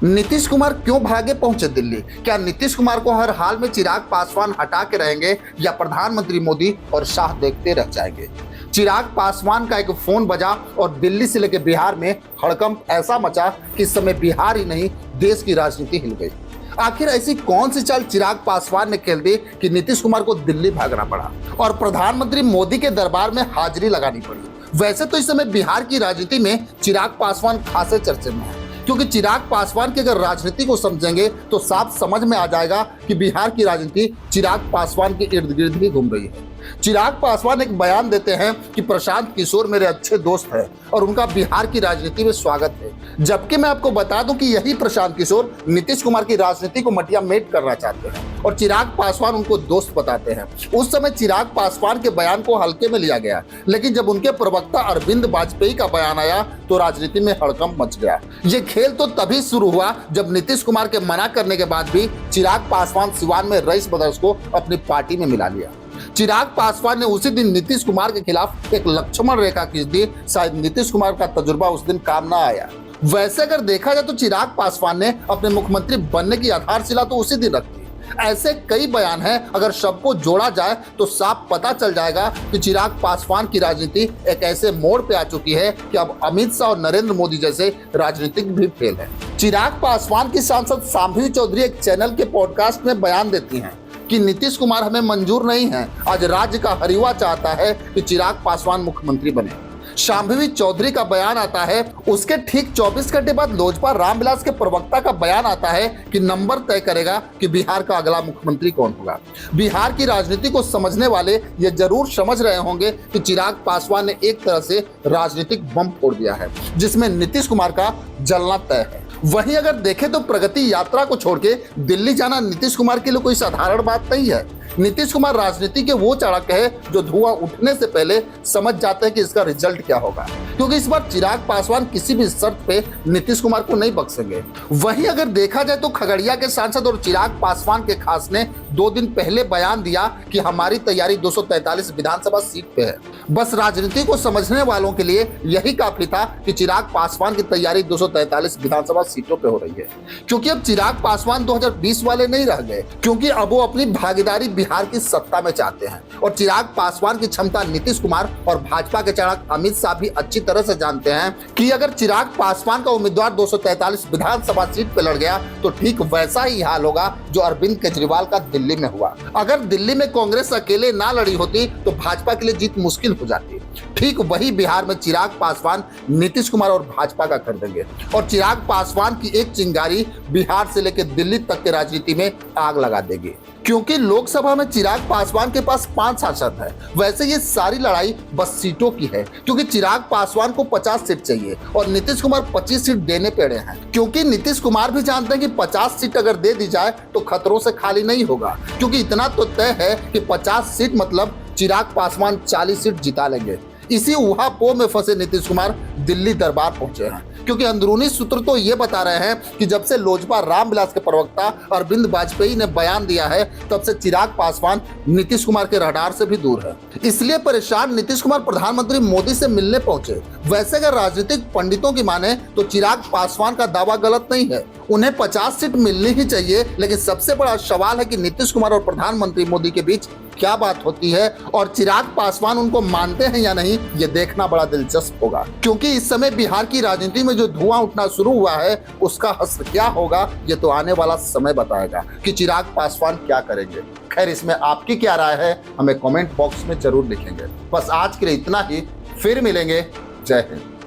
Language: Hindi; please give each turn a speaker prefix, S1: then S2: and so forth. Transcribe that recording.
S1: नीतीश कुमार क्यों भागे पहुंचे दिल्ली? क्या नीतीश कुमार को हर हाल में चिराग पासवान हटा के रहेंगे या प्रधानमंत्री मोदी और शाह देखते रह जाएंगे? चिराग पासवान का एक फोन बजा और दिल्ली से लेकर बिहार में हड़कंप ऐसा मचा कि इस समय बिहार ही नहीं देश की राजनीति हिल गई। आखिर ऐसी कौन सी चाल चिराग पासवान ने खेल दी कि नीतीश कुमार को दिल्ली भागना पड़ा और प्रधानमंत्री मोदी के दरबार में हाजिरी लगानी पड़ी? वैसे तो इस समय बिहार की राजनीति में चिराग पासवान खासे चर्चे में है, क्योंकि चिराग पासवान की अगर राजनीति को समझेंगे तो साफ समझ में आ जाएगा कि बिहार की राजनीति चिराग पासवान के इर्द गिर्द ही घूम रही है। चिराग पासवान एक बयान देते हैं कि प्रशांत किशोर मेरे अच्छे दोस्त हैं और उनका बिहार की राजनीति में स्वागत है, जबकि मैं आपको बता दूं कि यही प्रशांत किशोर नीतीश कुमार की राजनीति को मटिया मेट करना चाहते हैं और चिराग पासवान उनको दोस्त बताते हैं। उस समय चिराग पासवान के बयान को हल्के में लिया गया, लेकिन जब उनके प्रवक्ता अरविंद वाजपेयी का बयान आया तो राजनीति में हड़कंप मच गया। ये खेल तो तभी शुरू हुआ जब नीतीश कुमार के मना करने के बाद भी चिराग पासवान सिवान में रईस ब्रदर्स को अपनी पार्टी में मिला लिया। चिराग पासवान ने उसी दिन नीतीश कुमार के खिलाफ एक लक्ष्मण रेखा खींच दी। शायद नीतीश कुमार का तजुर्बा उस दिन काम ना आया। वैसे अगर देखा जाए तो चिराग पासवान ने अपने मुख्यमंत्री बनने की आधारशिला तो उसी दिन रख दी। ऐसे कई बयान हैं, अगर सबको जोड़ा जाए तो साफ पता चल जाएगा कि चिराग पासवान की राजनीति एक ऐसे मोड़ पे आ चुकी है कि अब अमित शाह और नरेंद्र मोदी जैसे राजनीतिक भी फेल है। चिराग पासवान की सांसद शांभवी चौधरी एक चैनल के पॉडकास्ट में बयान देती हैं कि नीतीश कुमार हमें मंजूर नहीं है। आज राज्य का हर युवा चाहता है कि चिराग पासवान मुख्यमंत्री बने। शांभवी चौधरी का बयान आता है, उसके ठीक 24 घंटे बाद लोजपा रामविलास के प्रवक्ता का बयान आता है कि नंबर तय करेगा कि बिहार का अगला मुख्यमंत्री कौन होगा। बिहार की राजनीति को समझने वाले ये जरूर समझ रहे होंगे कि चिराग पासवान ने एक तरह से राजनीतिक बम फोड़ दिया है, जिसमें नीतीश कुमार का जलना तय है। वहीं अगर देखें तो प्रगति यात्रा को छोड़ के दिल्ली जाना नीतीश कुमार के लिए कोई साधारण बात नहीं है। नीतीश कुमार राजनीति के वो चाणक्य है जो धुआं उठने से पहले समझ जाते हैं कि इसका रिजल्ट क्या होगा, क्योंकि इस बार चिराग पासवान किसी भी शर्त पे नीतीश कुमार को नहीं बख्शेंगे। वहीं अगर देखा जाए तो खगड़िया के सांसद और चिराग पासवान के खास ने 2 दिन पहले बयान दिया कि हमारी तैयारी 243 विधानसभा सीट पे है। बस राजनीति को समझने वालों के लिए यही काफी था कि चिराग पासवान की तैयारी 243 विधानसभा सीटों पे हो रही है, क्योंकि अब चिराग पासवान 2020 वाले नहीं रह गए, क्योंकि अब वो अपनी भागीदारी बिहार की सत्ता में चाहते हैं और चिराग पासवान की क्षमता नीतीश कुमार और भाजपा के चाणक अमित शाह भी अच्छी तरह से जानते हैं कि अगर चिराग पासवान का उम्मीदवार 243 विधानसभा सीट पे लड़ गया तो ठीक वैसा ही हाल होगा जो अरविंद केजरीवाल का दिल्ली में हुआ। अगर दिल्ली में कांग्रेस अकेले ना लड़ी होती तो भाजपा के लिए जीत मुश्किल हो जाती। ठीक वही बिहार में चिराग पासवान नीतीश कुमार और भाजपा का कर देंगे और चिराग पासवान की एक चिंगारी बिहार से लेकर दिल्ली तक की राजनीति में आग लगा देगी, क्योंकि लोकसभा में चिराग पासवान के पास 5 सांसद है। वैसे ये सारी लड़ाई बस सीटों की है, क्योंकि चिराग पासवान को 50 सीट चाहिए और नीतीश कुमार 25 सीट देने पे अड़े हैं, क्योंकि नीतीश कुमार भी जानते हैं कि 50 सीट अगर दे दी जाए तो खतरों से खाली नहीं होगा, क्योंकि इतना तो तय है कि 50 सीट मतलब चिराग पासवान 40 सीट जिता लेंगे। इसी उहापोह में फंसे नीतीश कुमार दिल्ली दरबार पहुंचे हैं, क्योंकि अंदरूनी सूत्र तो ये बता रहे हैं कि जब से लोजपा रामविलास के प्रवक्ता अरविंद वाजपेयी ने बयान दिया है तब से चिराग पासवान नीतीश कुमार के रडार से भी दूर है। इसलिए परेशान नीतीश कुमार प्रधानमंत्री मोदी से मिलने पहुंचे। वैसे अगर राजनीतिक पंडितों की माने तो चिराग पासवान का दावा गलत नहीं है, उन्हें 50 सीट मिलनी ही चाहिए, लेकिन सबसे बड़ा सवाल है कि नीतीश कुमार और प्रधानमंत्री मोदी के बीच क्या बात होती है और चिराग पासवान उनको मानते हैं या नहीं, ये देखना बड़ा दिलचस्प होगा, क्योंकि इस समय बिहार की राजनीति में जो धुआं उठना शुरू हुआ है उसका असर क्या होगा ये तो आने वाला समय बताएगा कि चिराग पासवान क्या करेंगे। खैर, इसमें आपकी क्या राय है हमें कमेंट बॉक्स में जरूर लिखेंगे। बस आज के लिए इतना ही, फिर मिलेंगे। जय हिंद।